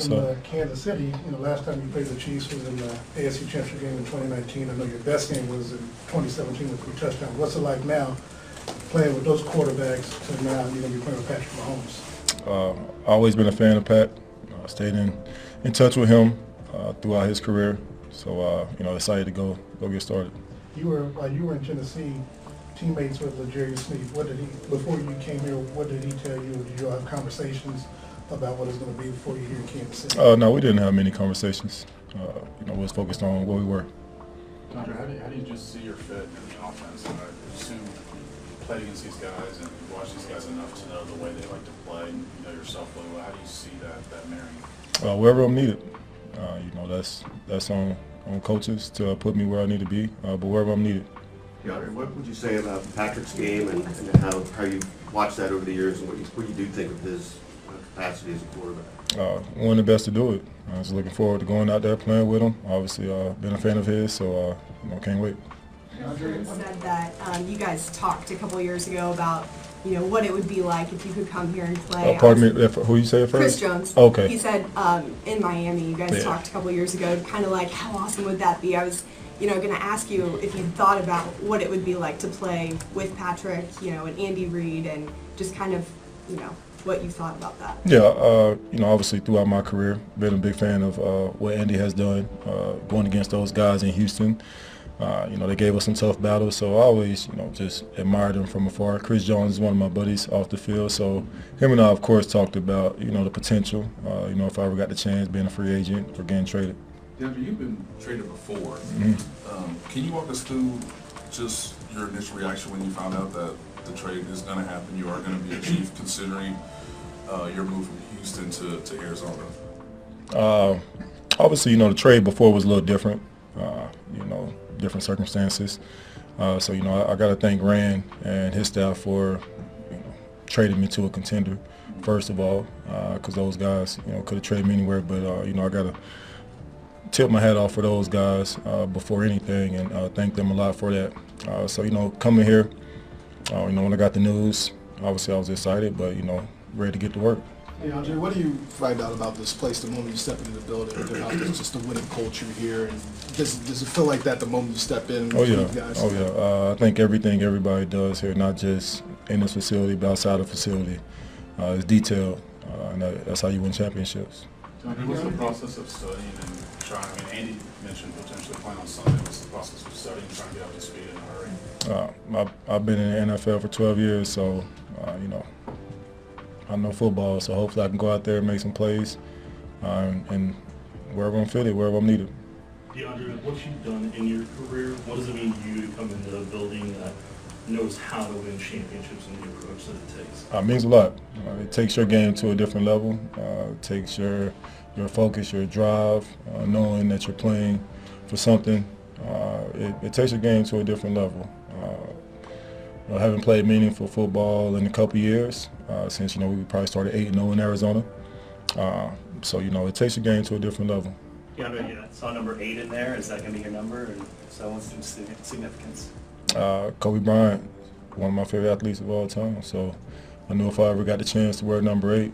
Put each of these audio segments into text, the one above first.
from Kansas City, last time you played the Chiefs was in the AFC Championship game in 2019. I know your best game was in 2017 with 3 touchdowns. What's it like now playing with those quarterbacks to now you're going to be playing with Patrick Mahomes? Always been a fan of Pat. Stayed in touch with him throughout his career. So, excited to go get started. You were in Tennessee, teammates with L'Jarius Sneed. Before you came here, what did he tell you? Did you have conversations about what it's going to be before you here in Kansas City? No, we didn't have many conversations. We was focused on where we were. Andre, how do you just see your fit in the offense? I assume you played against these guys and you watched these guys enough to know the way they like to play and you know yourself really well. How do you see that marrying? Wherever I'm needed. That's on coaches to put me where I need to be, but wherever I'm needed. Andre, what would you say about Patrick's game and how you watched that over the years and what you do think of his capacity as a quarterback? One of the best to do it. I was looking forward to going out there playing with him. Obviously, been a fan of his, so can't wait. You said that you guys talked a couple of years ago about what it would be like if you could come here and play. Pardon me, who you say it first? Chris Jones. Okay. He said in Miami, you guys talked a couple of years ago, kind of like how awesome would that be? I was going to ask you if you thought about what it would be like to play with Patrick, and Andy Reid, and just kind of, what you thought about that. Yeah, obviously throughout my career, been a big fan of what Andy has done, going against those guys in Houston. They gave us some tough battles, so I always, just admired them from afar. Chris Jones is one of my buddies off the field, so him and I, of course, talked about, the potential, if I ever got the chance being a free agent or getting traded. DeAndre, you've been traded before. Mm-hmm. Can you walk us through just your initial reaction when you found out that the trade is going to happen? You are going to be a Chief, considering your move from Houston to Arizona. Obviously, the trade before was a little different. Different circumstances. So I got to thank Rand and his staff for trading me to a contender, first of all, because those guys, could have traded me anywhere. But, I got to tip my hat off for those guys before anything and thank them a lot for that. So, coming here, when I got the news, obviously I was excited, but, ready to get to work. Hey, Andre, what do you find out about this place the moment you step into the building, about just the winning culture here? And does it feel like that the moment you step in? Oh, yeah. Guys? Oh, yeah. I think everything everybody does here, not just in this facility, but outside the facility, is detailed, and that's how you win championships. Andre, what's the process of studying and trying? Andy mentioned potentially playing on Sunday. What's the process of studying and trying to get up to speed in a hurry? I've been in the NFL for 12 years, so, I know football, so hopefully I can go out there and make some plays, and wherever I'm fitted, wherever I'm needed. DeAndre, what you've done in your career, what does it mean to you to come into a building that knows how to win championships and the approach that it takes? It means a lot. It takes your game to a different level. It takes your focus, your drive, knowing that you're playing for something. It takes your game to a different level. I haven't played meaningful football in a couple years since, we probably started 8-0 in Arizona. So, it takes your game to a different level. DeAndre, I saw number 8 in there. Is that going to be your number? And so what's the significance? Kobe Bryant, one of my favorite athletes of all time. So I knew if I ever got the chance to wear number 8,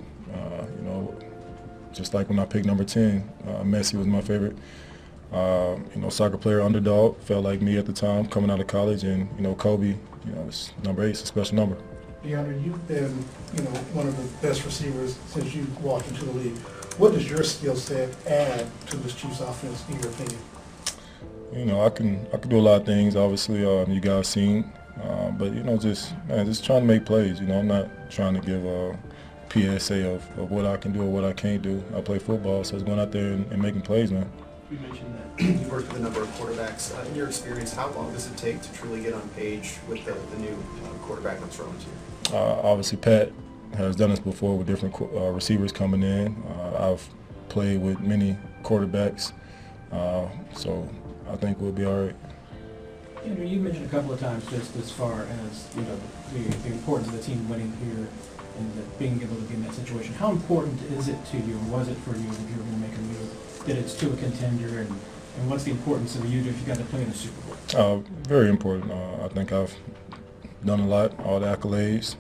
just like when I picked number 10, Messi was my favorite. Soccer player, underdog, felt like me at the time coming out of college, and Kobe, it's number 8 is a special number. DeAndre, you've been, one of the best receivers since you walked into the league. What does your skill set add to this Chiefs offense, in your opinion? I can do a lot of things. Obviously, you guys seen, but just trying to make plays. I'm not trying to give a PSA of what I can do or what I can't do. I play football, so it's going out there and making plays, man. You mentioned that you worked with a number of quarterbacks. In your experience, how long does it take to truly get on page with the new quarterback that's thrown to you? Obviously, Pat has done this before with different receivers coming in. I've played with many quarterbacks, so I think we'll be all right. You mentioned a couple of times just as far as the importance of the team winning here and being able to be in that situation. How important is it to you, or was it for you, if you were going to make a move, that it's to a contender, and what's the importance of you if you got to play in a Super Bowl? Very important. I think I've done a lot, all the accolades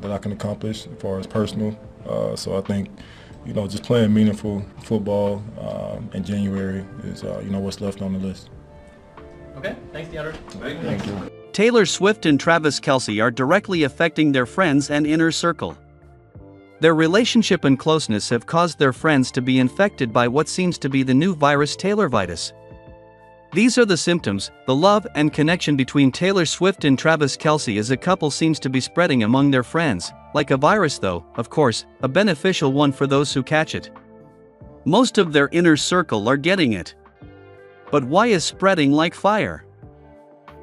that I can accomplish as far as personal. So I think, just playing meaningful football in January is, what's left on the list. Okay, thanks, DeAndre. Thank you. Taylor Swift and Travis Kelce are directly affecting their friends and inner circle. Their relationship and closeness have caused their friends to be infected by what seems to be the new virus Taylorvitis. These are the symptoms. The love and connection between Taylor Swift and Travis Kelce as a couple seems to be spreading among their friends, like a virus though, of course, a beneficial one for those who catch it. Most of their inner circle are getting it. But why is spreading like fire?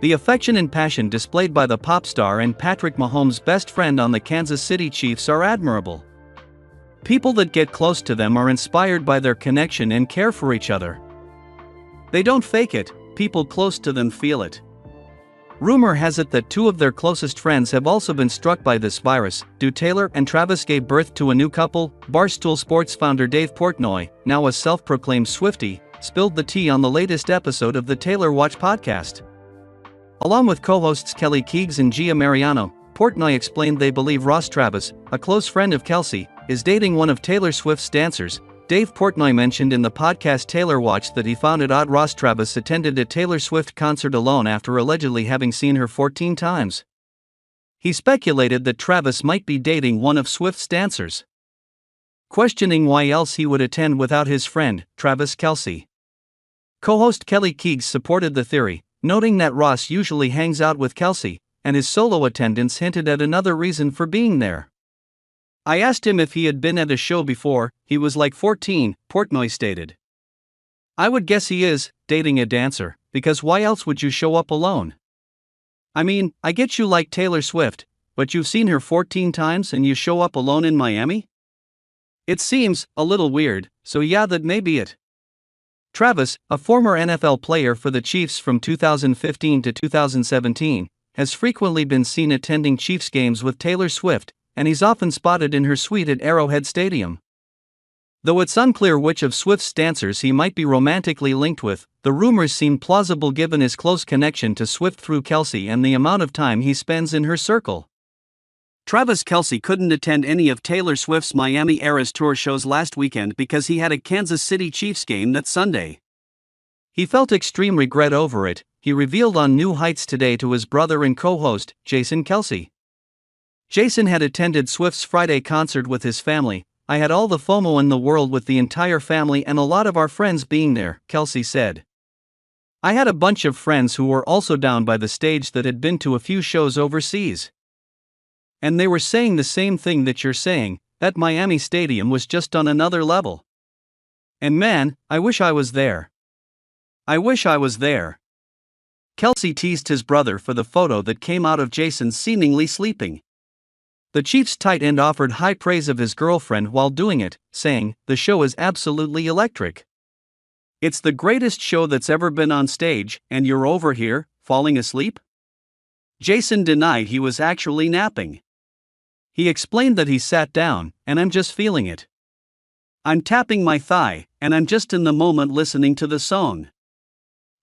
The affection and passion displayed by the pop star and Patrick Mahomes' best friend on the Kansas City Chiefs are admirable. People that get close to them are inspired by their connection and care for each other. They don't fake it, people close to them feel it. Rumor has it that two of their closest friends have also been struck by this virus. Taylor and Travis gave birth to a new couple. Barstool Sports founder Dave Portnoy, now a self-proclaimed Swiftie, spilled the tea on the latest episode of the Taylor Watch podcast. Along with co-hosts Kelly Keegs and Gia Mariano, Portnoy explained they believe Ross Travis, a close friend of Kelce, is dating one of Taylor Swift's dancers. Dave Portnoy mentioned in the podcast Taylor Watch that he found it odd Ross Travis attended a Taylor Swift concert alone after allegedly having seen her 14 times. He speculated that Travis might be dating one of Swift's dancers, questioning why else he would attend without his friend, Travis Kelce. Co-host Kelly Keegs supported the theory, noting that Ross usually hangs out with Kelce, and his solo attendance hinted at another reason for being there. I asked him if he had been at a show before. He was like 14, Portnoy stated. I would guess he is, dating a dancer, because why else would you show up alone? I mean, I get you like Taylor Swift, but you've seen her 14 times and you show up alone in Miami? It seems a little weird, so yeah, that may be it. Travis, a former NFL player for the Chiefs from 2015 to 2017, has frequently been seen attending Chiefs games with Taylor Swift, and he's often spotted in her suite at Arrowhead Stadium. Though it's unclear which of Swift's dancers he might be romantically linked with, the rumors seem plausible given his close connection to Swift through Kelce and the amount of time he spends in her circle. Travis Kelce couldn't attend any of Taylor Swift's Miami Eras Tour shows last weekend because he had a Kansas City Chiefs game that Sunday. He felt extreme regret over it, he revealed on New Heights today to his brother and co-host, Jason Kelce. Jason had attended Swift's Friday concert with his family. I had all the FOMO in the world with the entire family and a lot of our friends being there, Kelce said. I had a bunch of friends who were also down by the stage that had been to a few shows overseas. And they were saying the same thing that you're saying, that Miami Stadium was just on another level. And man, I wish I was there. I wish I was there. Kelce teased his brother for the photo that came out of Jason seemingly sleeping. The Chiefs tight end offered high praise of his girlfriend while doing it, saying, "The show is absolutely electric. It's the greatest show that's ever been on stage, and you're over here, falling asleep?" Jason denied he was actually napping. He explained that he sat down, and I'm just feeling it. I'm tapping my thigh, and I'm just in the moment listening to the song.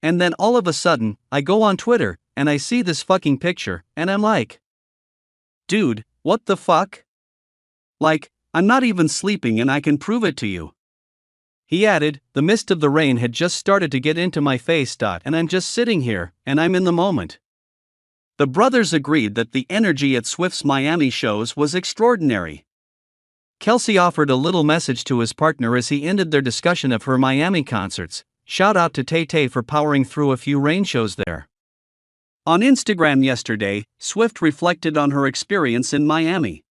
And then all of a sudden, I go on Twitter, and I see this fucking picture, and I'm like, dude, what the fuck? Like, I'm not even sleeping and I can prove it to you. He added, the mist of the rain had just started to get into my face. And I'm just sitting here, and I'm in the moment. The brothers agreed that the energy at Swift's Miami shows was extraordinary. Kelce offered a little message to his partner as he ended their discussion of her Miami concerts. Shout out to Tay-Tay for powering through a few rain shows there. On Instagram yesterday, Swift reflected on her experience in Miami.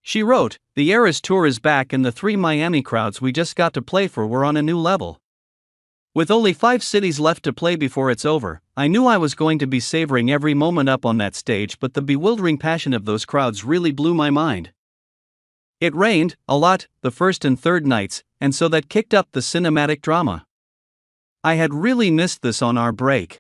She wrote, "The Eras Tour is back and the 3 Miami crowds we just got to play for were on a new level. With only 5 cities left to play before it's over, I knew I was going to be savoring every moment up on that stage, but the bewildering passion of those crowds really blew my mind. It rained, a lot, the first and third nights, and so that kicked up the cinematic drama. I had really missed this on our break.